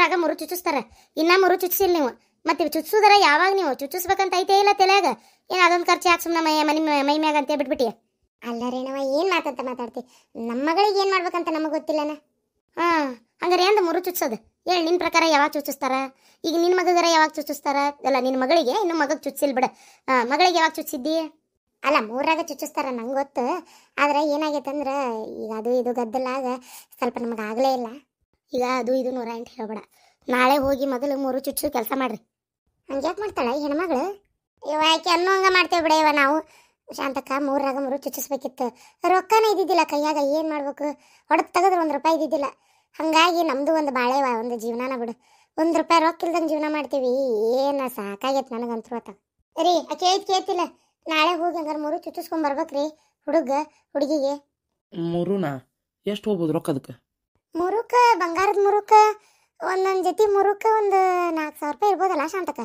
ಮೂರಾಗ ಮೂರು ಚುಚ್ಚಿಸ್ತಾರ, ಇನ್ನ ಮೂರು ಚುಚ್ಚಿಸಿಲ್ಲ ನೀವು. ಮತ್ತೆ ಚುಚ್ಸುದಾರ ಯಾವಾಗ ನೀವು ಚುಚ್ಚಿಸ್ಬೇಕಂತ ಐತೆ ಇಲ್ಲ ತಲೆಯಾಗ? ಏನು ಅದೊಂದು ಖರ್ಚು ಯಾಕೆ ಸುಮ್ಮನೆ ಮೈ ಮ್ಯಾಗ ಅಂತ ಬಿಟ್ಬಿಟ್ಟಿ? ಅಲ್ಲ ರೇಣವ, ಏನು ಮಾತಾಡ್ತಿ? ನಮ್ಮ ಮಗಳಿಗೆ ಏನು ಮಾಡ್ಬೇಕಂತ ನಮಗೆ ಗೊತ್ತಿಲ್ಲನ. ಹಂಗಾರೆ ಏನು ಮೂರು ಚುಚ್ಚೋದು ಹೇಳಿ? ನಿನ್ನ ಪ್ರಕಾರ ಯಾವಾಗ ಚುಚ್ಚಿಸ್ತಾರ? ಈಗ ನಿನ್ನ ಮಗಗಾರ ಯಾವಾಗ ಚುಚ್ಚಿಸ್ತಾರ? ಅಲ್ಲ ನಿನ್ನ ಮಗಳಿಗೆ, ಇನ್ನು ಮಗಗೆ ಚುಚ್ಚಿಲ್ ಬಿಡ. ಮಗಳಿಗೆ ಯಾವಾಗ ಚುಚ್ಚಿದ್ದಿ? ಅಲ್ಲ, ಮೂರಾಗ ಚುಚ್ಚಿಸ್ತಾರ ನಂಗೆ ಗೊತ್ತು. ಆದ್ರೆ ಏನಾಗೈತಂದ್ರೆ ಈಗ ಅದು ಇದು ಗದ್ದಲಾಗ ಸ್ವಲ್ಪ ನಮಗೆ ಆಗಲೇ ಇಲ್ಲ. ಈಗ ಅದು ಇದು 108 ಹೇಳ್ಬೇಡ. ನಾಳೆ ಹೋಗಿ ಮೊದಲು ಮೂರು ಚುಚ್ಚು ಕೆಲಸ ಮಾಡ್ರಿ. ಹಂಗೆ ಯಾಕೆ ಮಾಡ್ತಾಳ ಈ ಹೆಣ್ಮಗಳು? ಯಾಕೆ ಅನ್ನೋ ಹಂಗೆ ಮಾಡ್ತೇವೆ ಬಿಡ. ನಾವು ಶಾಂತಕ್ಕ ಮೂರಾಗ ಮೂರು ಚುಚ್ಚಿಸ್ಬೇಕಿತ್ತು. ರೊಕ್ಕನೇ ಇದ್ದಿದ್ದಿಲ್ಲ ಕೈಯಾಗ, ಏನು ಮಾಡ್ಬೇಕು? ಹೊಡೆದು ತೆಗೆದ್ರೆ 1 ರೂಪಾಯಿ ಇದ್ದಿದ್ದಿಲ್ಲ. ಹಾಗಾಗಿ ನಮ್ಮದು ಒಂದು ಬಾಳೆವ ಒಂದು ಜೀವನಾನ ಬಿಡು. 1 ರೂಪಾಯಿ ರೊಕ್ಕ ಇಲ್ದಂಗೆ ಜೀವನ ಮಾಡ್ತೀವಿ. ಏನು ಸಾಕಾಗೈತೆ ನನಗಂತೂ ಆತ ರೀ. ಕೇಳ್ತಿಲ್ಲ, ನಾಳೆ ಹೋಗಿ ಹಂಗಾರೆ ಮೂರು ಚುಚ್ಚಿಸ್ಕೊಂಡ್ ಬರ್ಬೇಕ್ರಿ ಹುಡುಗಿಗೆ. ಮೂರುನಾ ಎಷ್ಟು ಹೋಗ್ಬೋದು ರೊಕ್ಕ ಅದಕ್ಕೆ? ಮುರುಕ ಬಂಗಾರದ ಮುರುಕ ಒಂದೊಂದು ಜೊತೆ ಮುರುಕ ಒಂದು 4,000 ರೂಪಾಯಿ ಇರ್ಬೋದಲ್ಲ ಶಾಂತಕ್ಕ?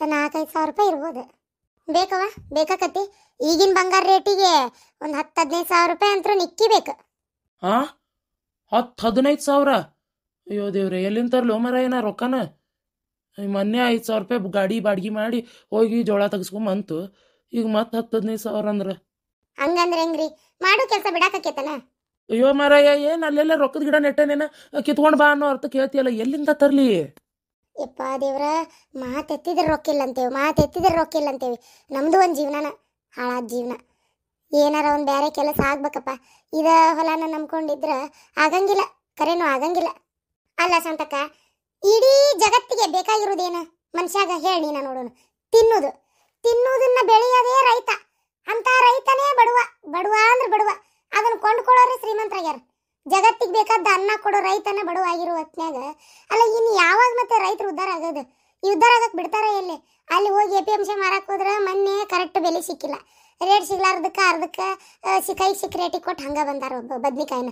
4-5 ಸಾವಿರ ರೂಪಾಯಿ ಇರ್ಬೋದು. ಬೇಕವ? ಬೇಕಾಕತಿ? ಈಗಿನ ಬಂಗಾರ ರೇಟಿಗೆ ಒಂದು 10-15 ಸಾವಿರ ರೂಪಾಯಿ ಅಂತೂ ನಿಕ್ಕಿ ಬೇಕು. 10-15 ಸಾವಿರ? ಅಯ್ಯೋ ದೇವ್ರೆ, ಎಲ್ಲಿಂದ ತರ್ಲೋ ಮರಾಯನ ರೊಕ್ಕನ? ಮೊನ್ನೆ 5 ಸಾವಿರ ರೂಪಾಯಿ ಗಾಡಿ ಬಾಡಿಗೆ ಮಾಡಿ ಹೋಗಿ ಜೋಳ ತೆಗಿಸ್ಕೊಂಬಂತು. ಈಗ ಮತ್ತೆ 10-15 ಸಾವಿರ ಅಂದ್ರೆ ಹಂಗಂದ್ರೆ ಹೆಂಗ್ರಿ? ಮಾಡೋ ಕೆಲಸ ಬಿಡಾಕೇತನ? ಅಯ್ಯೋ ಮಾರಾಯ, ಏನು ಅಲ್ಲೆಲ್ಲ ರೊಕ್ಕದ ಗಿಡ ನೆಟ್ಟನೇನ ಕಿತ್ಕೊಂಡು ಬಾ ಅನ್ನೋ ಅರ್ಥ ಕೇಳ್ತಿಯಲ್ಲ, ಎಲ್ಲಿಂದ ತರ್ಲಿ? ಯಪ್ಪ ದೇವ್ರ, ಮಾತೆತ್ತಿದ್ರೆ ರೊಕ್ಕ ಇಲ್ಲ ಅಂತೇವಿ. ನಮ್ದು ಒಂದು ಜೀವನನ ಹಾಳಾದ ಜೀವನ. ಏನಾರ ಒಂದು ಬೇರೆ ಕೆಲಸ ಆಗ್ಬೇಕಪ್ಪ. ಇದ ಹೊಲನ ನಂಬ್ಕೊಂಡಿದ್ರ ಆಗಂಗಿಲ್ಲ, ಕರೆನೂ ಆಗಂಗಿಲ್ಲ. ಅಲ್ಲ ಶಾಂತಕ್ಕ, ಇಡೀ ಜಗತ್ತಿಗೆ ಬೇಕಾಗಿರೋದೇನು ಮನುಷ್ಯಾಗ ಹೇಳಿ ನೀನ ನೋಡೋಣ? ತಿನ್ನುವುದನ್ನ ಬೆಳೆಯೋದೇ ರೈತ. ಅಂತ ರೈತನೇ ಬಡವ ಅಂದ್ರೆ ಬಡವ. ಅದನ್ನ ಕೊಂಡ್ಕೊಳ್ಳೋರೆ ಶ್ರೀಮಂತರಾಗ್ಯಾರ. ಜಗತ್ತಿಗೆ ಬೇಕಾದ ಅನ್ನ ಕೊಡೋ ರೈತನ ಬಡವ ಆಗಿರೋ ಹೊತ್ನ್ಯಾಗ ಅಲ್ಲ ಇನ್ನು ಯಾವಾಗ ಮತ್ತೆ ರೈತರು ಉದ್ಧಾರ ಆಗೋದು? ಈ ಉದ್ಧಾರ ಆಗಕ್ಕೆ ಬಿಡ್ತಾರ ಎಲ್ಲಿ? ಅಲ್ಲಿ ಹೋಗಿ APMC ಮಾರಕ್ಕೆ ಹೋದ್ರೆ ಮೊನ್ನೆ ಕರೆಕ್ಟ್ ಬೆಲೆ ಸಿಕ್ಕಿಲ್ಲ, ರೇಟ್ ಸಿಗ್ಲಾರ್ದಕ್ಕೆ ಅರ್ಧಕ್ಕೆ ಕೈ ಸಿಕ್ಕ ರೇಟಿಗೆ ಕೊಟ್ಟು ಹಂಗೆ ಬಂದಾರ ಬದ್ನಿಕಾಯಿನ.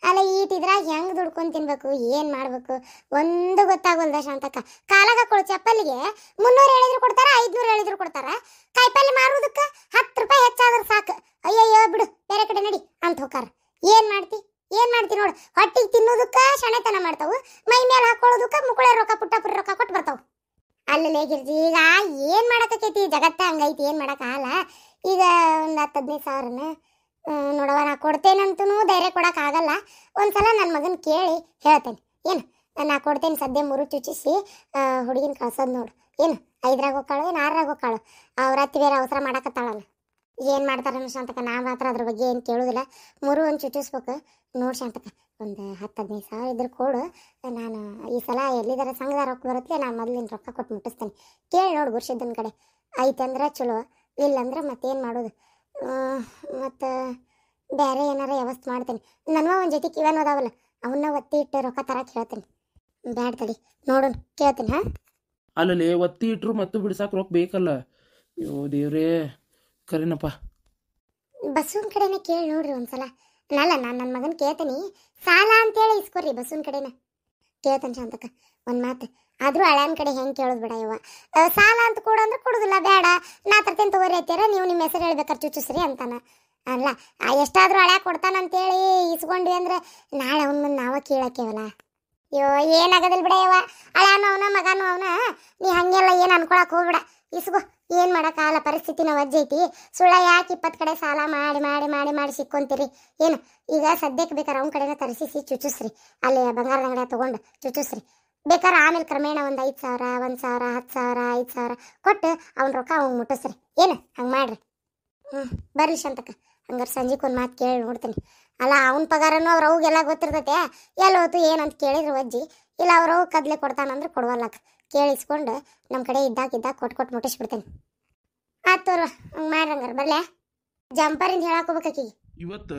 ಅಲ್ಲ ಈಟಿದ್ರಾಗ ಹೆಂಗೆ ದುಡ್ಕೊಂಡು ತಿನ್ಬೇಕು, ಏನು ಮಾಡ್ಬೇಕು ಒಂದು ಗೊತ್ತಾಗೋಲ್ದ ಶಾಂತಕ್ಕ. ಕಾಲಾಗ ಹಾಕೊಳ್ಳೋ ಚಪ್ಪಲಿಗೆ 300 ಹೇಳಿದ್ರು ಕೊಡ್ತಾರ, 500 ಹೇಳಿದ್ರು ಕೊಡ್ತಾರ. ಕಾಯಿಪಲ್ಲೆ ಮಾರೋದಕ್ಕೆ 10 ರೂಪಾಯಿ ಹೆಚ್ಚಾದ್ರೆ ಸಾಕು, ಅಯ್ಯಯ್ಯೋ ಬಿಡು ಬೇರೆ ಕಡೆ ನಡಿ ಅಂತ ಹೋಗಾರ. ಏನು ಮಾಡ್ತಿ ನೋಡು? ಹೊಟ್ಟಿಗೆ ತಿನ್ನೋದಕ್ಕೆ ಶಣೆತನ ಮಾಡ್ತಾವು, ಮೈ ಮೇಲೆ ಹಾಕೊಳ್ಳೋದಕ್ಕೆ ಮುಕ್ಕಳೆ ರೊಕ್ಕ ಪುಟ್ಟಾಪುರಿ ರೊಕ್ಕ ಕೊಟ್ಟು ಬರ್ತಾವು. ಅಲ್ಲೇ ಗಿರ್ಜಿ, ಈಗ ಏನು ಮಾಡಕತ್ತೈತಿ ಜಗತ್ತ ಹಂಗೈತಿ, ಏನು ಮಾಡೋಕ್ಕಾಗಲ್ಲ. ಈಗ ಒಂದು 10-15 ಸಾವಿರನ ನೋಡವ ನಾ ಕೊಡ್ತೇನಂತೂ ಧೈರ್ಯ ಕೊಡೋಕ್ಕಾಗಲ್ಲ. ಒಂದ್ಸಲ ನನ್ನ ಮಗನ ಕೇಳಿ ಹೇಳ್ತೇನೆ. ಏನು ನಾ ಕೊಡ್ತೇನೆ, ಸದ್ಯ ಮೂರು ಚುಚ್ಚಿಸಿ ಹುಡುಗಿನ ಕಳ್ಸೋದು ನೋಡು. ಏನು 5ರಾಗ ಹೋಗ್ಕಾಳು, ಏನು 6ರಾಗ ಹೋಗ್ಕಾಳು? ಅವ್ರ ಅತ್ತಿ ಬೇರೆ ಅವಸರ ಮಾಡಕತ್ತಾಳಲ್ಲ. ಏನು ಮಾಡ್ತಾರ ಶಾಂತಕ? ನಾ ಮಾತ್ರ ಅದ್ರ ಬಗ್ಗೆ ಏನು ಕೇಳೋದಿಲ್ಲ. ಮೂರು ಒಂದು ಚುಚ್ಚಿಸ್ಬೇಕು ನೋಡಿ ಶಾಂತಕ. ಒಂದು 10-15 ಸಾವಿರ ಇದ್ರೆ ಕೊಡು. ನಾನು ಈ ಸಲ ಎಲ್ಲಿದಾರ ಸಂಘದ ರೊಕ್ಕ ಬರುತ್ತೆ, ನಾನು ಮೊದಲಿನ ರೊಕ್ಕ ಕೊಟ್ಟು ಮುಟ್ಟಿಸ್ತೇನೆ. ಕೇಳಿ ನೋಡು ಗುರ್ಸಿದ್ದನ ಕಡೆ ಐತಂದ್ರೆ ಚಲೋ, ಇಲ್ಲಂದ್ರೆ ಮತ್ತೇನು ಮಾಡೋದು? ಮತ್ತು ಬೇರೆ ಏನಾರ ವ್ಯವಸ್ಥೆ ಮಾಡ್ತೇನೆ. ನನ್ನ ಒಂದು ಜೊತೆ ಕಿವನ್ ಅದಾವಲ್ಲ, ಅವನ್ನ ಒತ್ತಿ ಇಟ್ಟು ರೊಕ್ಕ ತರಕ್ಕೆ ಹೇಳ್ತೇನೆ. ಬ್ಯಾಡ ತಡಿ ನೋಡೋಣ, ಕೇಳ್ತೀನಿ. ಅಲ್ಲಲ್ಲಿ ಒತ್ತಿ ಇಟ್ರು ಮತ್ತು ಬಿಡ್ಸಾಕ ರೊಕ್ಕ ಬೇಕಲ್ಲ. ಅಯ್ಯೋ ದೇವ್ರೇ, ಕರೆನಪ್ಪ. ಬಸ್ಸೂನ್ ಕಡೆನ ಕೇಳಿ ನೋಡ್ರಿ ಒಂದ್ಸಲ. ನಾನು ನನ್ನ ಮಗನ ಕೇಳ್ತೀನಿ, ಸಾಲ ಅಂತೇಳಿ ಇಸ್ಕೊರಿ ಬಸ್ಸೂನ್ ಕಡೆನ. ಕೇಳ್ತಾನೆ ಶಾಂತಕ್ಕ ಒಂದು ಮಾತು. ಆದರೂ ಹಳ್ಯಾನ ಕಡೆ ಹೆಂಗೆ ಕೇಳೋದು ಬಿಡ ಯವ್ವ. ಸಾಲ ಅಂತ ಕೊಡು ಅಂದ್ರೆ ಕೊಡೋದಿಲ್ಲ, ಬೇಡ ನಾ ತರ್ತೇನೆ ತಗೋರಿ ಐತೀರ, ನೀವು ನಿಮ್ಮ ಹೆಸರು ಹೇಳ್ಬೇಕಾರೆ ಚುಚ್ಚಿಸ್ರಿ ಅಂತಾನ. ಅಲ್ಲ ಎಷ್ಟಾದರೂ ಹಳ್ಯಾ ಕೊಡ್ತಾನಂತೇಳಿ ಇಸ್ಕೊಂಡ್ವಿ ಅಂದ್ರೆ ನಾಳೆ ಅವನ ಮುಂದೆ ನಾವ ಕೇಳಕ್ಕೇವಲ್ಲ. ಅಯ್ಯೋ ಏನಾಗೋದಿಲ್ಲ ಬಿಡ ಯವ್ವ. ಹಳ್ಯಾನು ಅವನ ಮಗನೂ ಅವನ, ನೀ ಹಾಗೆಲ್ಲ ಏನು ಅನ್ಕೊಳಕ್ಕೆ ಹೋಗ್ಬಿಡ. ಇಸ್ಕೋ, ಏನು ಮಾಡೋಕ್ಕಾಗಲ್ಲ, ಪರಿಸ್ಥಿತಿನ ವಜ್ಜೈತಿ. ಸುಳ್ಳ ಯಾಕೆ 20 ಕಡೆ ಸಾಲ ಮಾಡಿ ಮಾಡಿ ಮಾಡಿ ಮಾಡಿ ಸಿಕ್ಕೊಂತೀರಿ? ಏನು ಈಗ ಸದ್ಯಕ್ಕೆ ಬೇಕಾರೆ ಅವ್ನ ಕಡೆನ ತರಿಸಿ ಚುಚ್ಚಿಸ್ರಿ, ಅಲ್ಲಿ ಬಂಗಾರದ ಅಂಗಡಿ ತೊಗೊಂಡು ಚುಚ್ಚಿಸ್ರಿ. ಬೇಕಾದ್ರೆ ಆಮೇಲೆ ಕ್ರಮೇಣ ಒಂದು 5,000, 1,000, 10,000, 5,000 ಕೊಟ್ಟು ಅವ್ನ ರೊಕ್ಕ ಅವ್ನು ಮುಟ್ಟಿಸ್ರಿ. ಏನು ಹಂಗೆ ಮಾಡ್ರಿ. ಬರ್ರಿ ಶಾಂತಕ್ಕ, ಹಂಗಾರೆ ಸಂಜೆಗೆ ಒಂದು ಮಾತು ಕೇಳಿ ನೋಡ್ತೀನಿ. ಅಲ್ಲ ಅವ್ನ ಪಗಾರನೂ ಅವ್ರ ಅವ್ಗೆಲ್ಲ ಗೊತ್ತಿರ್ತೈತೆ, ಎಲ್ಲ ಹೋತು ಏನಂತ ಕೇಳಿದ್ರು ವಜ್ಜಿ. ಇಲ್ಲ ಅವ್ರ ಅವು ಕದ್ಲೆ ಕೊಡ್ತಾನಂದ್ರೆ ಕೊಡುವಲ್ಲಕ್ಕ, ಕೇಳಿಸ್ಕೊಂಡು ನಮ್ಮ ಕಡೆ ಇದ್ದಾಗ ಕೊಟ್ಟು ಮುಟ್ಟಿಸ್ಬಿಡ್ತೇನೆ. ಆತೋರ್ವ ಹಂಗೆ ಮಾಡ್ರಿ. ಹಂಗಾರೆ ಬರ್ಲ್ಯಾ? ಜಂಪರಿಂದ ಹೇಳಾಕೋಬೇಕಾಕೀಗ ಇವತ್ತು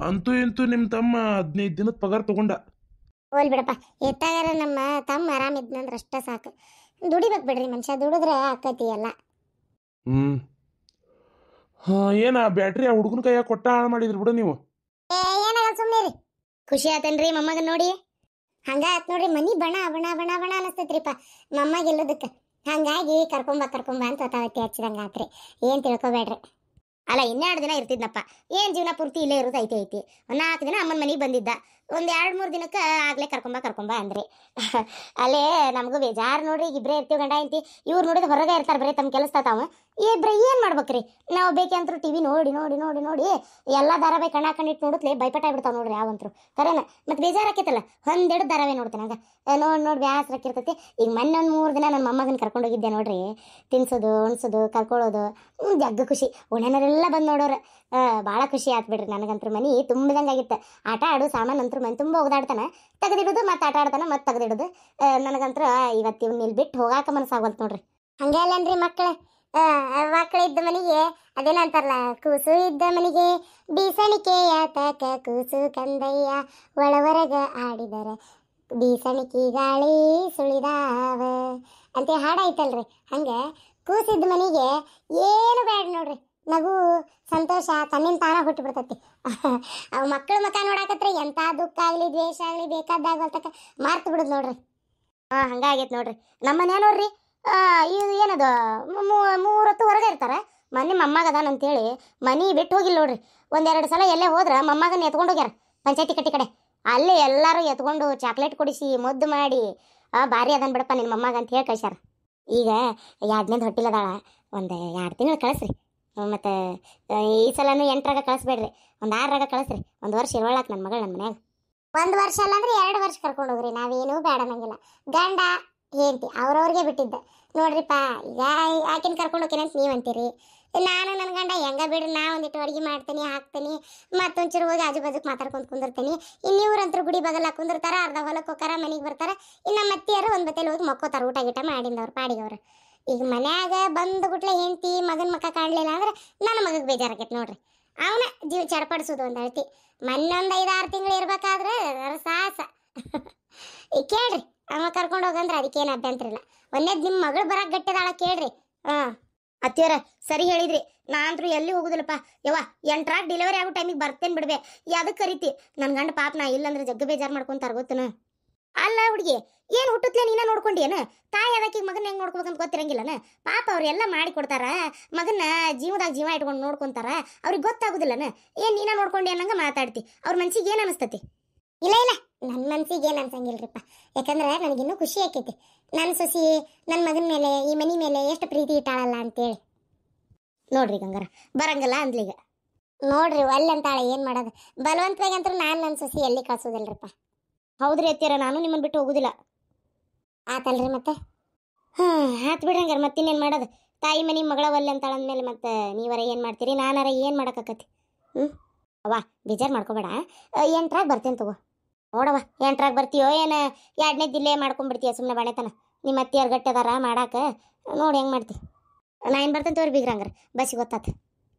ಅಂತೂ ಇಂತೂ ನಿಮ್ಮ ತಮ್ಮ 15 ದಿನದ ಪಗಾರ ತಗೊಂಡ. ಹೋಲ್ ಬಿಡಪ್ಪ, ಎತ್ತಾಗಾರ ನಮ್ಮ ತಮ್ಮ ಆರಾಮಿದ್ನಂದ್ರೆ ಅಷ್ಟೇ ಸಾಕು. ದುಡಿಬೇಕು ಬಿಡ್ರಿ, ಮನುಷ್ಯ ದುಡಿದ್ರೆ ಆಕೈತಿ ಎಲ್ಲ. ಏನ ಬ್ಯಾಟ್ರಿ ಆ ಹುಡುಗನ ಕೈಯಾಗ ಕೊಟ್ಟ ಹಾಳು ಮಾಡಿದ್ರಿ ಬಿಡು ನೀವು. ಏನಾಗಲ್ಲ ಸುಮ್ಮನೆ ರೀ. ಖುಷಿ ಆತೇನ್ರಿ ಮೊಮ್ಮಗನ್ ನೋಡಿ? ಹಂಗ ಆತ್ ನೋಡ್ರಿ, ಮನಿ ಬಣ ಬಣ ಬಣ ಬಣ ಅನಸ್ತೈತ್ರಿಪ್ಪ ಮೊಮ್ಮಗ ಇಲ್ಲದಕ್ಕೆ. ಹಂಗಾಗಿ ಕರ್ಕೊಂಬ ಅಂತ ತಾವತ್ತಿ ಹಚ್ಚಿದಂಗೆ ಆತ್ರಿ. ಏನು ತಿಳ್ಕೊಬೇಡ್ರಿ. ಅಲ್ಲ 2 ದಿನ ಇರ್ತಿದ್ನಪ್ಪ. ಏನು ಜೀವನ ಪೂರ್ತಿ ಇಲ್ಲೇ ಇರೋದು ಐತಿ. ಒಂದು 4 ದಿನ ಅಮ್ಮನ ಮನೆಗೆ ಬಂದಿದ್ದ. ಒಂದು 2-3 ದಿನಕ್ಕೆ ಆಗಲೇ ಕರ್ಕೊಂಬ ಅಂದ್ರೆ ಅಲ್ಲೇ ನಮಗೂ ಬೇಜಾರು ನೋಡ್ರಿ. ಈಗ ಇಬ್ಬರೇ ಇರ್ತೀವಿ ಗಂಡ ಐತಿ. ಇವ್ರು ನೋಡಿದ್ರೆ ಹೊರಗೆ ಇರ್ತಾರೆ, ಬರೀ ತಮ್ಮ ಕೆಲಸ ತಾವು. ಇಬ್ಬರೇ ಏನು ಮಾಡ್ಬೇಕ್ರಿ? ನಾವು ಬೇಕಂತರೂ ಟಿ ವಿ ನೋಡಿ ನೋಡಿ ನೋಡಿ ನೋಡಿ ಎಲ್ಲ ಧಾರಾವಾಹಿ ಕಣ್ಣಿಟ್ಟು ನೋಡುತ್ತಲೇ ಭಯಪಟ್ಟ ಆಗ್ಬಿಡ್ತಾವೆ ನೋಡ್ರಿ. ಯಾವಂತರು ಕರೆನ ಮತ್ತೆ ಬೇಜಾರಾಕೈತಲ್ಲ. ಒಂದೆರಡು ಧಾರಾವಾಹಿ ನೋಡ್ತೇನೆ ಹಂಗೆ ನೋಡಿ ಬೇಸರಾಕಿರ್ತೈತಿ. ಈಗ ಮೊನ್ನೆ ಒಂದು 3 ದಿನ ನನ್ನ ಮೊಮ್ಮಗನ ಕರ್ಕೊಂಡು ಹೋಗಿದ್ದೆ ನೋಡ್ರಿ. ತಿನ್ಸೋದು ಉಣ್ಸೋದು ಕರ್ಕೊಳ್ಳೋದು ಜಗ್ಗ ಖುಷಿ. ಓಣ್ಯಾನವರೆಲ್ಲ ಬಂದು ನೋಡೋರು. ಭಾಳ ಖುಷಿ ಆಯ್ತು ಬಿಡ್ರಿ. ನನಗಂತೂ ಮನೆ ತುಂಬಿದಂಗೆ ಆಗಿತ್ತು. ಆಟ ಆಡು ಸಾಮಾನು ಅಂತೂ ಮನೆ ತುಂಬ ಒಗ್ದಾಡ್ತಾನೆ, ತೆಗೆದಿಡೋದು ಮತ್ತೆ ಆಟ ಆಡ್ತಾನೆ ಮತ್ತೆ ತೆಗೆದಿಡೋದು. ನನಗಂತೂ ಇವತ್ತು ಇವ್ನ ಇಲ್ಲಿ ಬಿಟ್ಟು ಹೋಗಾಕ ಮನಸ್ಸಾಗಲ್ತು ನೋಡ್ರಿ. ಹಂಗೆ ಅಲ್ಲನ್ರಿ ಮಕ್ಕಳಿದ್ದ ಮನೆಗೆ ಅದೇನಂತಾರಲ್ಲ, ಕೂಸು ಇದ್ದ ಮನೆಗೆ ಬೀಸಣಿಕೆ ಯಾತಕ ಕೂಸು ಕಂದಯ್ಯ ಒಳವರಗ ಆಡಿದರೆ ಬೀಸಣಿಕೆ ಗಾಳಿ ಸುಳಿದಾವ ಅಂತ ಹಾಡ ಐತಲ್ರಿ. ಹಂಗೆ ಕೂಸಿದ್ದ ಮನೆಗೆ ಏನು ಬೇಡ ನೋಡ್ರಿ, ನಗು ಸಂತೋಷ ತನ್ನಿಂದ ತಾನ ಹುಟ್ಟು ಬಿಡ್ತೈತಿ. ಅವು ಮಕ್ಕಳ ಮಕ ನೋಡಾಕತ್ರ ಎಂಥ ದುಃಖ ಆಗಲಿ ದ್ವೇಷ ಆಗಲಿ ಬೇಕಾದಾಗಲ್ತಕ ಮಾರ್ತು ಬಿಡುದು ನೋಡ್ರಿ. ಹಂಗಾಗೈತೆ ನೋಡ್ರಿ. ನಮ್ಮ ಮನೆ ನೋಡ್ರಿ, ಇದು ಏನದು 3 ಹೊತ್ತು ಹೊರಗೆ ಇರ್ತಾರೆ. ಮೊನ್ನೆ ಮೊಮ್ಮಗದಾನ ಅಂತೇಳಿ ಮನೆ ಬಿಟ್ಟು ಹೋಗಿಲ್ಲ ನೋಡ್ರಿ. 1-2 ಸಲ ಎಲ್ಲೇ ಹೋದ್ರೆ ಮೊಮ್ಮಗನ ಎತ್ಕೊಂಡು ಹೋಗ್ಯಾರ ಪಂಚಾಯತಿ ಕಟ್ಟಿ ಕಡೆ. ಅಲ್ಲೇ ಎಲ್ಲರೂ ಎತ್ಕೊಂಡು ಚಾಕ್ಲೇಟ್ ಕೊಡಿಸಿ ಮುದ್ದು ಮಾಡಿ ಭಾರಿ ಅದನ್ ಬಿಡಪ್ಪ ನಿನ್ನ ಮೊಮ್ಮಗ ಅಂತ ಹೇಳಿ ಕಳ್ಸ್ಯಾರ. ಈಗ 2ನೇದು ಹೊಟ್ಟಿಲದಾಳ, ಒಂದು 2 ತಿಂಗಳು ಕಳಿಸ್ರಿ. ಮತ್ತು ಈ ಸಲನೂ 8ರಾಗ ಕಳಿಸ್ಬೇಡ್ರಿ, ಒಂದು 6ರಾಗ ಕಳಿಸ್ರಿ. 1 ವರ್ಷ ಇರೋಳಕ್ಕೆ ನನ್ನ ಮಗಳು ನನ್ನ ಮನ್ಯಾಗ. 1 ವರ್ಷ ಅಲ್ಲ ಅಂದ್ರೆ 2 ವರ್ಷ ಕರ್ಕೊಂಡು ಹೋಗ್ರಿ, ನಾವೇನೂ ಬೇಡ ಅನ್ನಂಗಿಲ್ಲ. ಗಂಡ ಹೆಂಡತಿ ಅವ್ರವ್ರಿಗೆ ಬಿಟ್ಟಿದ್ದೆ ನೋಡ್ರಿಪ್ಪ. ಈಗ ಆಕಿನ ಕರ್ಕೊಂಡು ಹೋಗ್ತೀನಿ ಅಂತ ನೀವು ಅಂತೀರಿ. ನಾನು ನನ್ನ ಗಂಡ ಹೆಂಗ ಬಿಡ್ರಿ, ನಾ ಒಂದಿಟ್ಟು ಅಡುಗೆ ಮಾಡ್ತೀನಿ ಹಾಕ್ತೀನಿ, ಮತ್ತೊಂಚೂರು ಹೋಗಿ ಆಜು ಬಾಜುಕ್ ಮಾತಾಡ್ಕೊಂಡು ಕುಂದಿರ್ತೀನಿ. ಇನ್ನು ಇವ್ರಂತರೂ ಗುಡಿ ಬಗಲ ಕುಂದಿರ್ತಾರ, ಅರ್ಧ ಹೊಲಕ್ಕೆ ಹೋಗಾರ ಮನೆಗೆ ಬರ್ತಾರೆ. ಇನ್ನು ನಮ್ಮ ಅತ್ತಿಯರು ಒಂದು ಬತ್ತಲ್ಲಿ ಹೋಗಿ ಮಕ್ಕೋತಾರೆ ಊಟ ಗೀಟ ಮಾಡಿಂದವ್ರು ಪಾಡಿಗವ್ರು. ಈಗ ಮನ್ಯಾಗ ಬಂದು ಗುಟ್ಲೆ ಹೆಂಡತಿ ಮಗನ ಮಕ್ಕ ಕಾಣಲಿಲ್ಲ ಅಂದ್ರೆ ನನ್ನ ಮಗಗೆ ಬೇಜಾರಾಕೈತೆ ನೋಡ್ರಿ. ಅವನ ಜೀವ ಚಡಪಡಿಸೋದು ಒಂದು ಅಳ್ತಿ. ಮೊನ್ನೆ ಒಂದು 5-6 ತಿಂಗಳು ಇರ್ಬೇಕಾದ್ರೆ ಸಾಹಸ ಕೇಳ್ರಿ. ಅವ ಕರ್ಕೊಂಡು ಹೋಗಂದ್ರೆ ಅದಕ್ಕೇನು ಅಭ್ಯಂತರ ಇಲ್ಲ. ಒಂದೇದು ನಿಮ್ಮ ಮಗಳು ಬರಕ್ಕೆ ಗಟ್ಟಿದಾಳ ಕೇಳ್ರಿ. ಅತ್ತಿಯರ ಸರಿ ಹೇಳಿದ್ರಿ. ನಾನಂತರೂ ಎಲ್ಲಿ ಹೋಗುದಿಲ್ಲಪ್ಪ. ಯವ್ವ 8ರಾಗ ಡೆಲಿವರಿ ಆಗೋ ಟೈಮಿಗೆ ಬರ್ತೇನೆ ಬಿಡ್ಬೆ. ಯಾವ್ದಕ್ಕೆ ಕರಿತಿ? ನನ್ನ ಗಂಡ ಪಾಪ ನಾ ಇಲ್ಲಂದ್ರೆ ಜಗ್ಗ ಬೇಜಾರು ಮಾಡ್ಕೊಂತಾರ ಗೊತ್ತನ. ಅಲ್ಲ ಹುಡುಗಿ, ಏನು ಹುಟ್ಟುತ್ತಲೇ ನೀನ ನೋಡ್ಕೊಂಡೇನ? ತಾಯಿ ಅದಕ್ಕೆ ಮಗನ ಹೆಂಗೆ ನೋಡ್ಕೋಬೇಕಂತ ಗೊತ್ತಿರಂಗಿಲ್ಲನ? ಪಾಪ ಅವ್ರೆಲ್ಲ ಮಾಡಿ ಕೊಡ್ತಾರ, ಮಗನ ಜೀವದಾಗ ಜೀವ ಇಟ್ಕೊಂಡು ನೋಡ್ಕೊಂತಾರ. ಅವ್ರಿಗೆ ಗೊತ್ತಾಗುದಿಲ್ಲನ? ಏನು ನೀನ ನೋಡ್ಕೊಂಡಿ ಅನ್ನಂಗೆ ಮಾತಾಡ್ತಿ. ಅವ್ರ ಮನ್ಸಿಗೆ ಏನು ಅನಿಸ್ತತಿ? ಇಲ್ಲ ನನ್ನ ಮನ್ಸಿಗೆ ಏನು ಅನ್ಸಂಗಿಲ್ರಿಪ್ಪ. ಯಾಕಂದ್ರೆ ನನಗಿನ್ನೂ ಖುಷಿ ಆಕೈತಿ ನನ್ನ ಸೊಸಿ ನನ್ನ ಮಗನ ಮೇಲೆ ಈ ಮನೆ ಮೇಲೆ ಎಷ್ಟು ಪ್ರೀತಿ ಇಟ್ಟಾಳಲ್ಲ ಅಂತೇಳಿ. ನೋಡ್ರಿ ಗಂಗಾರ ಬರಂಗಲ್ಲ ಅಂದ್ಲೀಗ. ನೋಡ್ರಿ ಅಲ್ಲಂತಾಳೆ ಏನು ಮಾಡೋದು. ಬಲವಂತವಾಗಂತೂ ನಾನು ನನ್ನ ಸೊಸಿ ಎಲ್ಲಿ ಕಳ್ಸೋದಿಲ್ರಿಪ್ಪ. ಹೌದ್ರಿ ಅತ್ತಿಯರ, ನಾನು ನಿಮ್ಮನ್ನು ಬಿಟ್ಟು ಹೋಗುದಿಲ್ಲ. ಆತಲ್ರಿ ಮತ್ತೆ. ಆತ್ ಬಿಡ್ರಂಗಾರ ಮತ್ತಿನ್ನೇನು ಮಾಡೋದು? ತಾಯಿ ಮನೆ ಮಗಳ ಒಲ್ಲೆ ಅಂತಾಳ ಅಂದಮೇಲೆ ಮತ್ತೆ ನೀವರ ಏನು ಮಾಡ್ತೀರಿ, ನಾನಾರ ಏನು ಮಾಡೋಕ್ಕಾಕತಿ? ಅವ್ವ ಬೇಜಾರು ಮಾಡ್ಕೋಬೇಡ. 8ರಾಗ ಬರ್ತೇನೆ ತಗೋ. ನೋಡವ್ವ 8ರಾಗ ಬರ್ತೀಯೋ ಏನು 2ನೇ ದಿಲ್ಲೇ ಮಾಡ್ಕೊಂಡ್ಬಿಡ್ತೀಯ ಸುಮ್ಮನೆ ಬಾಣೆತನ. ನಿಮ್ಮ ಅತ್ತಿಯರ್ ಗಟ್ಟದಾರ ಮಾಡಾಕ ನೋಡಿ ಹೆಂಗೆ ಮಾಡ್ತಿ. ನಾ ಏನು ಬರ್ತೇನೆ ತೋರಿ ಬೀಗ್ರಂಗಾರ, ಬಸ್ಸಿಗೆ ಗೊತ್ತಾತ.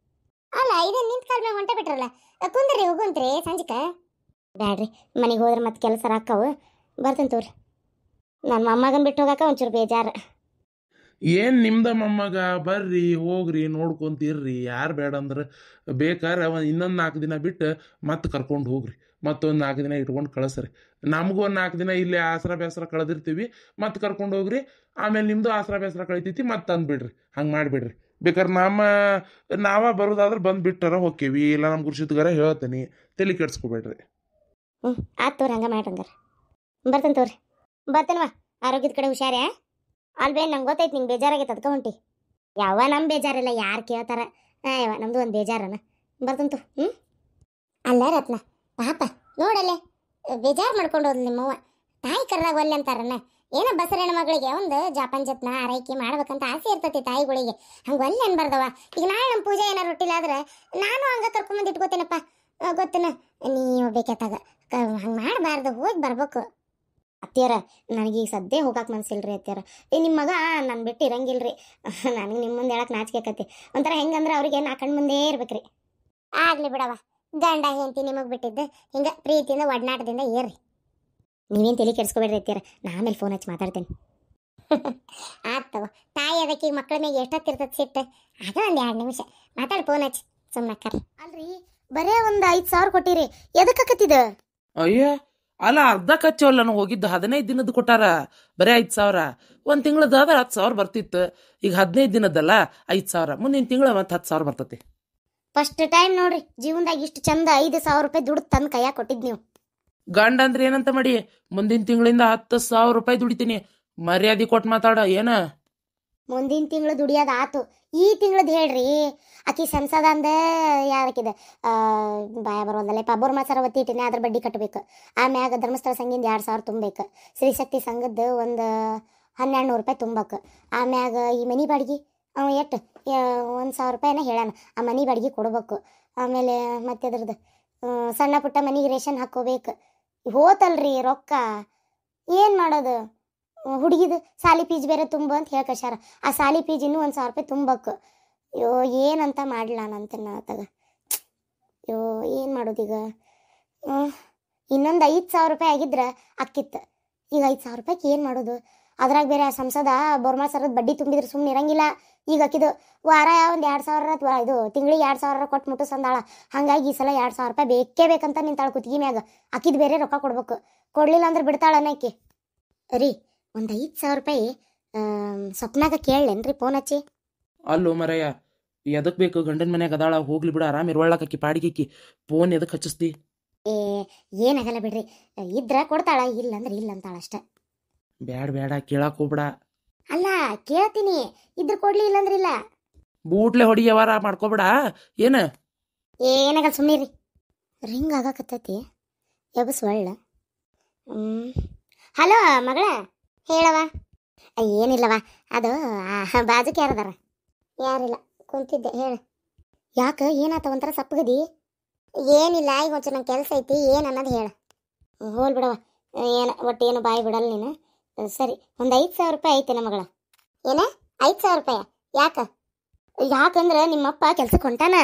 ಅಲ್ಲ ಇದು ನಿಂತ ಕಾಲ ಮ್ಯಾಗ ಹೊಂಟೆ ಬಿಟ್ರಲ್ಲ, ಕುಂದ್ರಿ ಹೋಗುಂತ್ರಿ ಸಂಜಿಕ. ಬ್ಯಾಡ್ರಿ, ಮನೆಗೆ ಹೋದ್ರೆ ಮತ್ತೆ ಕೆಲಸ ಹಾಕಾವು. ಬರ್ತೇನೆ ತೋರಿ. ನನ್ನ ಮೊಮ್ಮಗನ ಬಿಟ್ಟು ಹೋಗಾಕ ಒಂಚೂರು ಬೇಜಾರು. ಏನು ನಿಮ್ದ ಮೊಮ್ಮಗ, ಬರ್ರಿ ಹೋಗ್ರಿ ನೋಡ್ಕೊಂತೀರ್ರಿ. ಯಾರು ಬೇಡ ಅಂದ್ರೆ ಬೇಕಾದ್ರೆ ಇನ್ನೊಂದು 4 ದಿನ ಬಿಟ್ಟು ಮತ್ತೆ ಕರ್ಕೊಂಡು ಹೋಗ್ರಿ. ಮತ್ತೊಂದು 4 ದಿನ ಇಟ್ಕೊಂಡು ಕಳಿಸ್ರಿ. ನಮಗೂ ಒಂದು 4 ದಿನ ಇಲ್ಲಿ ಆಸರ ಬೇಸರ ಕಳೆದಿರ್ತೀವಿ, ಮತ್ತೆ ಕರ್ಕೊಂಡು ಹೋಗ್ರಿ. ಆಮೇಲೆ ನಿಮ್ಮದು ಆಸರ ಬೇಸರ ಕಳಿತೈತಿ, ಮತ್ತೆ ತಂದುಬಿಡ್ರಿ. ಹಂಗೆ ಮಾಡಿಬಿಡ್ರಿ. ಬೇಕಾದ್ರೆ ನಾವ ಬರೋದಾದ್ರೆ ಬಂದು ಬಿಟ್ಟಾರ ಹೋಕ್ಕೇವಿ, ಇಲ್ಲ ನಮ್ಮ ಗುರುಸಿದ್ಗಾರ ಹೇಳ್ತೀನಿ. ತಲೆ ಕೆಡ್ಸ್ಕೊಬೇಡ್ರಿ. ಆತ್ ತೋರಿ, ಹಂಗೆ ಮಾಡ್ರಂಗಾರ. ಬರ್ತೇನೆ ತೋರಿ. ಬರ್ತೇನವ. ಆರೋಗ್ಯದ ಕಡೆ ಹುಷಾರ್ಯಾ. ಅಲ್ಬೇನು ನಂಗೆ ಗೊತ್ತೈತಿ ನಿಂಗೆ ಬೇಜಾರಾಗೈತೆ ಅದಕ್ಕೆ ಹೊಂಟಿ. ಯಾವ ನಮ್ಮ ಬೇಜಾರಿಲ್ಲ, ಯಾರು ಕೇಳ್ತಾರ? ಯವ್ವ ನಮ್ದು ಒಂದು ಬೇಜಾರನ. ಬರ್ತಂತು. ಅಲ್ಲ ರತ್ನ ಪಾಪ ನೋಡಲ್ಲೇ ಬೇಜಾರು ಮಾಡ್ಕೊಂಡು ಹೋದ್ಲು ನಿಮ್ಮವ್ವ. ತಾಯಿ ಕರ್ದಾಗ ಒಲ್ಲೆ ಅಂತಾರನ್ನ. ಏನೋ ಬಸರಣ್ಣ ಮಗಳಿಗೆ ಒಂದು ಜಾಪಾನ್ ಜತ್ನ ಆರೈಕೆ ಮಾಡ್ಬೇಕಂತ ಆಸೆ ಇರ್ತೈತಿ ತಾಯಿಗಳಿಗೆ. ಹಂಗೆ ಒಲ್ಲೆ ಅನ್ಬಾರ್ದವ. ಈಗ ನಾಳೆ ನಮ್ಮ ಪೂಜೆ ಏನಾರು ರೊಟ್ಟಿಲ್ಲ ಆದ್ರೆ ನಾನು ಹಂಗೆ ಕರ್ಕೊಂಬಂದು ಇಟ್ಕೋತೇನಪ್ಪ, ಗೊತ್ತನ? ನೀವು ಬೇಕೆತ್ತಾಗ ಹಂಗೆ ಮಾಡಬಾರ್ದು, ಹೋಗಿ ಬರ್ಬೇಕು. ಅತ್ತಿಯರ ನನಗೀಗ ಸದ್ಯ ಹೋಗಕ್ಕೆ ಮನಸ್ಸಿಲ್ರಿ ಅತ್ತಿಯರ. ನಿಮ್ಮ ಮಗ ನಾನು ಬಿಟ್ಟು ಇರಂಗಿಲ್ರಿ. ನನಗೆ ನಿಮ್ಮ ಮುಂದೆ ಹೇಳಕ್ಕೆ ನಾಚಿಕೆ ಆಕತಿ. ಒಂಥರ ಹೆಂಗಂದ್ರೆ ಅವ್ರಿಗೆ ನಾ ಕಣ್ಣು ಮುಂದೆ ಇರ್ಬೇಕ್ರಿ. ಆಗ್ಲಿ ಬಿಡವ, ಗಂಡ ಹೆಂಡತಿ ನಿಮಗೆ ಬಿಟ್ಟಿದ್ದು ಹಿಂಗೆ ಪ್ರೀತಿಯಿಂದ ಒಡನಾಟದಿಂದ ಏರ್ರಿ. ನೀವೇನು ತಲೆ ಕೆಡಿಸ್ಕೊಬೇಡ್ರಿ ಅತ್ತಿಯರ, ನಾ ಆಮೇಲೆ ಫೋನ್ ಹಚ್ಚಿ ಮಾತಾಡ್ತೇನೆ. ಆತವ ತಾಯಿ ಅದಕ್ಕೆ ಈಗ ಮಕ್ಕಳ ಮೇಲೆ ಎಷ್ಟೊತ್ತಿರ್ತದೆ ಸಿಟ್ಟು. ಆಗ ಒಂದು 2 ನಿಮಿಷ ಮಾತಾಡಿ ಫೋನ್ ಹಚ್ಚಿ ಸುಮ್ಮನೆ ಕರ್. ಅಲ್ರಿ ಬರೇ ಒಂದು 5,000 ಕೊಟ್ಟಿರಿ, ಎದಕ್ಕತ್ತಿದ? ಅಯ್ಯ ಅಲ್ಲ, ಅರ್ಧ ಕಚ್ಚವಲ್ಲ. ನಾನು ಹೋಗಿದ್ದು 15 ದಿನದ್ದು ಕೊಟ್ಟಾರ, ಬರೀ 5,000. 1 ತಿಂಗಳದಾದ್ರೆ 10,000 ಬರ್ತಿತ್ತು. ಈಗ 15 ದಿನದ್ದಲ್ಲ 5,000. ಮುಂದಿನ ತಿಂಗಳ ಮತ್ತೆ 10,000 ಬರ್ತತಿ. ಫಸ್ಟ್ ಟೈಮ್ ನೋಡ್ರಿ ಜೀವನದಾಗ ಇಷ್ಟು ಚಂದ 5,000 ರೂಪಾಯಿ ದುಡ್ಡು ತಂದು ಕೈಯಾಗ ಕೊಟ್ಟಿದ್ ನೀವು. ಗಂಡ ಅಂದ್ರೆ ಏನಂತ ಮಾಡಿ ಮುಂದಿನ ತಿಂಗಳಿಂದ 10,000 ರೂಪಾಯಿ ದುಡಿತೀನಿ. ಮರ್ಯಾದೆ ಕೊಟ್ಟು ಮಾತಾಡ ಏನ. ಮುಂದಿನ ತಿಂಗಳು ದುಡಿಯೋದು ಆತು, ಈ ತಿಂಗಳದ್ ಹೇಳ್ರಿ. ಆಕಿ ಸಂಸದ ಅಂದ ಯಾರಕ್ಕಿದೆ ಬಾಯ ಬರೋದಲ್ಲಪ್ಪ, ಬೋರ್ಮಾ ಸರವತ್ತಿ ಇಟ್ಟಿನಿ, ಅದ್ರ ಬಡ್ಡಿ ಕಟ್ಟಬೇಕು. ಆಮ್ಯಾಗ ಧರ್ಮಸ್ಥಳ ಸಂಘದಿಂದ 2,000 ತುಂಬಬೇಕು. ಸ್ತ್ರೀಶಕ್ತಿ ಸಂಘದ್ದು ಒಂದು 1,200 ರೂಪಾಯಿ ತುಂಬಬೇಕು. ಆಮ್ಯಾಗ ಈ ಮನಿ ಬಾಡಿಗೆ ಅವ ಎಷ್ಟು 1,000 ರೂಪಾಯಿನ ಹೇಳಾನ, ಆ ಮನಿ ಬಾಡಿಗೆ ಕೊಡ್ಬೇಕು. ಆಮೇಲೆ ಮತ್ತೆ ಅದ್ರದ್ದು ಸಣ್ಣ ಪುಟ್ಟ ಮನಿಗೆ ರೇಷನ್ ಹಾಕೋಬೇಕು. ಹೋತಲ್ರಿ ರೊಕ್ಕ, ಏನು ಮಾಡೋದು? ಹುಡುಗಿದು ಸಾಲಿ ಫೀಸ್ ಬೇರೆ ತುಂಬ ಅಂತ ಹೇಳ್ಕಶಾರ. ಆ ಸಾಲಿ ಫೀಸ್ ಇನ್ನೂ 1,000 ರೂಪಾಯಿ ತುಂಬಬೇಕು. ಅಯ್ಯೋ ಏನಂತ ಮಾಡಲ ನಂತನ ತಗ. ಅಯ್ಯೋ ಏನು ಮಾಡೋದೀಗ? ಇನ್ನೊಂದು 5,000 ರೂಪಾಯಿ ಆಗಿದ್ರೆ ಅಕ್ಕಿತ್ತು. ಈಗ 5,000 ರೂಪಾಯಿಗೆ ಏನು ಮಾಡೋದು? ಅದ್ರಾಗ ಬೇರೆ ಆ ಸಂಸದ ಬೋರ್ಮಾ ಸರದ ಬಡ್ಡಿ ತುಂಬಿದ್ರೆ ಸುಮ್ಮನೆ ಇರಂಗಿಲ್ಲ. ಈಗ ಅಕ್ಕಿದು ವಾರ ಒಂದು 2,000 ಇದು ತಿಂಗಳಿಗೆ 2,000 ಕೊಟ್ಟು ಮುಟ್ಟಿಸಂದಾಳ. ಹಾಗಾಗಿ ಈ ಸಲ 2,000 ರೂಪಾಯಿ ಬೇಕೇ ಬೇಕಂತ ನಿಂತಾಳ ಕುತ್ತಿಗೆ ಮ್ಯಾಗ. ಅಕ್ಕಿದು ಬೇರೆ ರೊಕ್ಕ ಕೊಡ್ಬೇಕು. ಕೊಡಲಿಲ್ಲ ಅಂದ್ರೆ ಬಿಡ್ತಾಳನ ಆಕಿ. ರೀ ಒಂದು 5,000 ರೂಪಾಯಿ ಸ್ವಪ್ನಾಗ ಕೇಳಲೇನ್ರಿ ಫೋನ್ ಹಚ್ಚಿ? ಅಲ್ಲೋ ಮರಯ್ಯ, ಎದಕ್ ಬೇಕು? ಗಂಡನ ಮನ್ಯಾಗ ಅದಾಳ, ಹೋಗ್ಲಿ ಬಿಡ, ಆರಾಮ್ ಇರುವಳ್ಳಾಕಿ ಪಾಡಿಗೆಕ್ಕಿ. ಫೋನ್ ಎದಕ್ ಹಚ್ಚಿಸ್ತಿ? ಏನಾಗಲ್ಲ ಬಿಡ್ರಿ, ಇದ್ರ ಕೊಡ್ತಾಳ, ಇಲ್ಲಂದ್ರೆ ಇಲ್ಲ ಅಂತಾಳ ಅಷ್ಟ. ಬ್ಯಾಡ ಕೇಳಾಕ್ ಹೋಗ್ಬಿಡ. ಅಲ್ಲ ಕೇಳ್ತೀನಿ, ಇದ್ರ ಕೊಡ್ಲಿ ಇಲ್ಲಂದ್ರೆ ಇಲ್ಲ. ಬೂಟ್ಲೆ ಹೊಡಿ ವ್ಯವಹಾರ ಮಾಡ್ಕೋಬೇಡ ಏನ. ಏನಾಗಲ್ಲ ಸುಮ್ಮನಿರಿ. ರಿಂಗ್ ಆಗಾಕತ್ತೈತಿ, ಎಬಸ್ ಒಳ್ಳ. ಹಲೋ ಮಗಳ, ಹೇಳವ. ಏನಿಲ್ಲವ, ಅದು ಬಾಜುಕ್ ಯಾರದಾರ? ಯಾರಿಲ್ಲ, ಕುಂತಿದ್ದೆ, ಹೇಳು. ಯಾಕ ಏನಾತ ಒಂಥರ ಸಪ್ಪಗದಿ? ಏನಿಲ್ಲ, ಈಗ ಒಂಚೂರು ನಂಗೆ ಕೆಲಸ ಐತಿ, ಏನು ಅನ್ನೋದು ಹೇಳು. ಹೋಲ್ ಬಿಡವ, ಏನು ಒಟ್ಟು ಏನು ಬಾಯಿ ಬಿಡಲ್ಲ ನೀನು. ಸರಿ, ಒಂದು 5,000 ರೂಪಾಯಿ ಐತೆ ನಮ್ಮ ಮಗಳ. ಏನ 5,000 ರೂಪಾಯಿ? ಯಾಕ? ಯಾಕಂದ್ರೆ ನಿಮ್ಮಪ್ಪ ಕೆಲ್ಸಕ್ಕೆ ಹೊಂಟಾನ,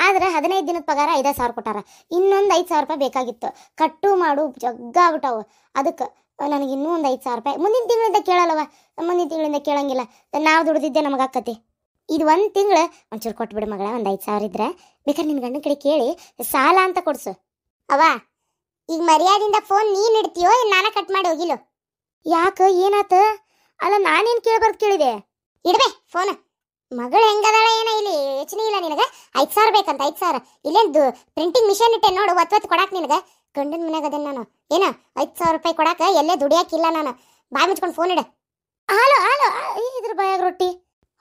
ಆದ್ರೆ 15 ದಿನದ ಪಗಾರ 5,000 ಕೊಟ್ಟಾರ. ಇನ್ನೊಂದು 5,000 ರೂಪಾಯಿ ಬೇಕಾಗಿತ್ತು. ಕಟ್ಟು ಮಾಡು ಜಗ್ಗಾಗ್ಬಿಟ್ಟವು. ಅದಕ್ಕೆ ನನಗೆ ಇನ್ನೂ ಒಂದು 5,000 ರೂಪಾಯಿ ಮುಂದಿನ ತಿಂಗಳಿಂದ ಕೇಳಲ್ಲವ. ಮುಂದಿನ ತಿಂಗಳಿಂದ ಕೇಳಂಗಿಲ್ಲ, ನಾವು ದುಡ್ದಿದ್ದೆ ನಮಗೆ ಆಕತಿ. ಇದು 1 ತಿಂಗಳು ಒಂಚೂರು ಕೊಟ್ಬಿಡು ಮಗಳ. ಒಂದು 5,000 ಇದ್ರೆ ಬೇಕಾದ್ರೆ ನಿನ್ನ ಗಂಡನ ಕಡೆ ಕೇಳಿ ಸಾಲ ಅಂತ ಕೊಡ್ಸು. ಅವ ಈಗ ಮರ್ಯಾದಿಂದ ಫೋನ್ ನೀನು ಇಡ್ತೀಯೋ ನಾನ ಕಟ್ ಮಾಡಿ ಹೋಗಿಲು? ಯಾಕ ಏನಾತ? ಅಲ್ಲ ನಾನೇನು ಕೇಳಬಾರ್ದು ಕೇಳಿದೆ? ಇಡ್ಬೇ ಫೋನ್. ಮಗಳು ಹೆಂಗದಾಳ ಏನೋ ಇಲ್ಲಿ ಯೋಚನೆ ಇಲ್ಲ ನಿನಗೆ. 5,000 ಬೇಕಂತ? 5,000 ಇಲ್ಲೇನು ಪ್ರಿಂಟಿಂಗ್ ಮಿಷನ್ ಇಟ್ಟೆ ನೋಡು, ಒತ್ತು ಕೊಡಾಕ್ ನಿನಗೆ. ಗಂಡನ ಮನ್ಯಾಗ ಅದೇನು ನಾನು ಏನ 5,000 ರೂಪಾಯಿ ಕೊಡಾಕ ಎಲ್ಲೇ ದುಡಿಯಾಕಿಲ್ಲ ನಾನು. ಬಾಯ್ ಮುಚ್ಕೊಂಡು ಫೋನ್ ಇಡ. ಹಲೋ ಹಲೋ, ಇದ್ರ ಬಾಯಾಗ ರೊಟ್ಟಿ.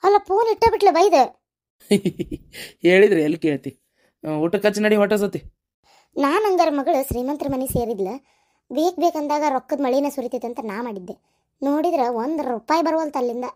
ಅಲ್ಲ ಫೋನ್ ಇಟ್ಟ ಬಿಟ್ಲೆ ಬೈದು. ಹೇಳಿದ್ರೆ ಎಲ್ಲಿ ಕೇಳ್ತಿ? ಊಟಕ್ಕೆ ಹಚ್ಚಿ ನಡಿ, ಹೊಟ್ಟೆ ಸತಿ. ನಾನು ಹಂಗಾರ ಮಗಳು ಶ್ರೀಮಂತರ ಮನೆ ಸೇರಿದ್ಲ, ಬೇಕಂದಾಗ ರೊಕ್ಕದ ಮಳಿನ ಸುರಿತೈತೆ ಅಂತ ನಾ ಮಾಡಿದ್ದೆ. ನೋಡಿದ್ರೆ 1 ರೂಪಾಯಿ ಬರುವಲ್ತ ಅಲ್ಲಿಂದ.